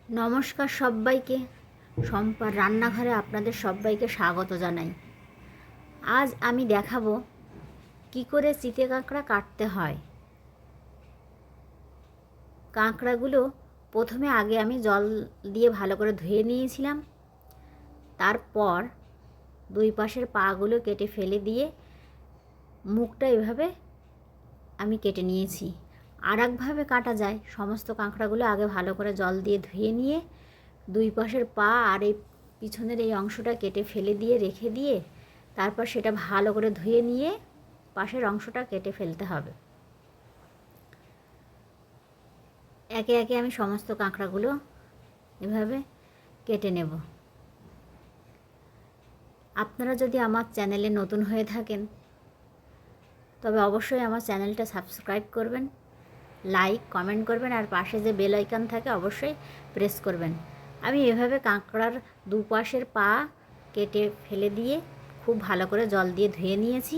নমস্কার সবাইকে। সম্পার রান্নাঘরে আপনাদের সবাইকে স্বাগত জানাই। আজ আমি দেখাবো কি করে চিটে কাঁকড়া কাটতে হয়। কাঁকড়াগুলো প্রথমে আগে আমি জল দিয়ে ভালো করে ধুয়ে নিয়েছিলাম। তারপর দুই পাশের পাগুলো কেটে ফেলে দিয়ে মুখটা এভাবে আমি কেটে নিয়েছি। আর একভাবে কাটা যায়। সমস্ত কাঁকড়াগুলো আগে ভালো করে জল দিয়ে ধুয়ে নিয়ে দুই পাশের পা আর এই পিছনের এই অংশটা কেটে ফেলে দিয়ে রেখে দিয়ে তারপর সেটা ভালো করে ধুয়ে নিয়ে পাশের অংশটা কেটে ফেলতে হবে। একে একে আমি সমস্ত কাঁকড়াগুলো এভাবে কেটে নেব। আপনারা যদি আমার চ্যানেলে নতুন হয়ে থাকেন তবে অবশ্যই আমার চ্যানেলটা সাবস্ক্রাইব করবেন, লাইক কমেন্ট করবেন, আর পাশে যে বেল আইকন থাকে অবশ্যই প্রেস করবেন। আমি এভাবে কাঁকড়ার দুপাশের পা কেটে ফেলে দিয়ে খুব ভালো করে জল দিয়ে ধুয়ে নিয়েছি।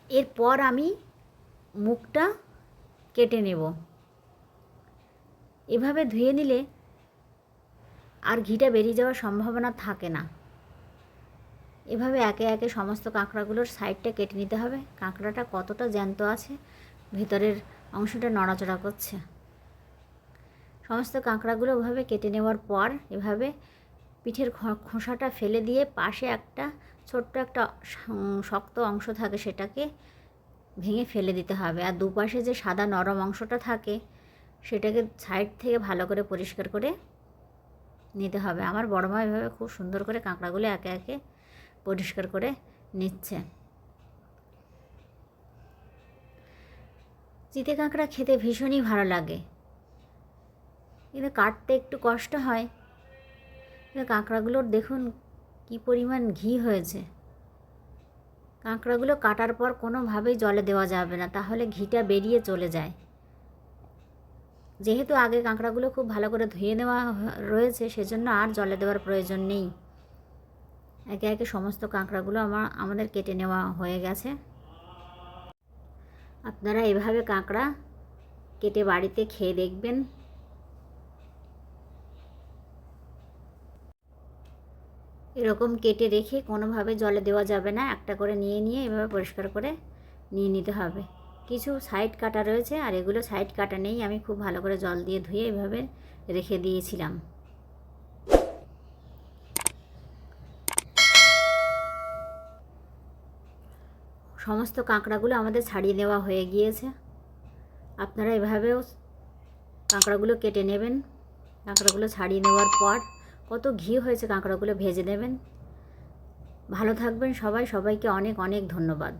এরপর আমি মুখটা কেটে নেব। এভাবে ধুয়ে নিলে আর ঘিটা বেরিয়ে যাওয়ার সম্ভাবনা থাকে না। এভাবে একে একে সমস্ত কাঁকড়াগুলোর সাইডটা কেটে নিতে হবে। কাঁকড়াটা কতটা জ্যান্ত আছে, ভেতরের অংশটা নড়াচড়া করছে। সমস্ত কাঁকড়াগুলো ওভাবে কেটে নেওয়ার পর এভাবে পিঠের খোসাটা ফেলে দিয়ে পাশে একটা ছোট্ট একটা শক্ত অংশ থাকে সেটাকে ভেঙে ফেলে দিতে হবে। আর দুপাশে যে সাদা নরম অংশটা থাকে সেটাকে সাইড থেকে ভালো করে পরিষ্কার করে নিতে হবে। আমার বড় মা এভাবে খুব সুন্দর করে কাঁকড়াগুলো একে একে পরিষ্কার করে নিচ্ছে। চিটে কাঁকড়া খেতে ভীষণই ভালো লাগে, কিন্তু কাটতে একটু কষ্ট হয়। কিন্তু কাঁকড়াগুলোর দেখুন কি পরিমাণ ঘি হয়েছে। কাঁকড়াগুলো কাটার পর কোনোভাবেই জলে দেওয়া যাবে না, তাহলে ঘিটা বেরিয়ে চলে যায়। যেহেতু আগে কাঁকড়াগুলো খুব ভালো করে ধুয়ে নেওয়া রয়েছে সেজন্য আর জলে দেওয়ার প্রয়োজন নেই। একে একে সমস্ত কাঁকড়াগুলো আমাদের কেটে নেওয়া হয়ে গেছে। আপনারা এভাবে কাঁকড়া কেটে বাড়িতে খেয়ে দেখবেন। এরকম কেটে রেখে কোনোভাবে জলে দেওয়া যাবে না। একটা করে নিয়ে নিয়ে এভাবে পরিষ্কার করে নিয়ে নিতে হবে। কিছু সাইড কাটা রয়েছে আর এগুলো সাইড কাটা নেই। আমি খুব ভালো করে জল দিয়ে ধুয়ে এভাবে রেখে দিয়েছিলাম। সমস্ত কাঁকড়াগুলো আমাদের ছাড়িয়ে নেওয়া হয়ে গিয়েছে। আপনারা এভাবেও কাঁকড়াগুলো কেটে নেবেন। কাঁকড়াগুলো ছাড়িয়ে নেওয়ার পর কত ঘি হয়েছে কাঁকড়াগুলো ভেজে নেবেন। ভালো থাকবেন সবাই। সবাইকে অনেক অনেক ধন্যবাদ।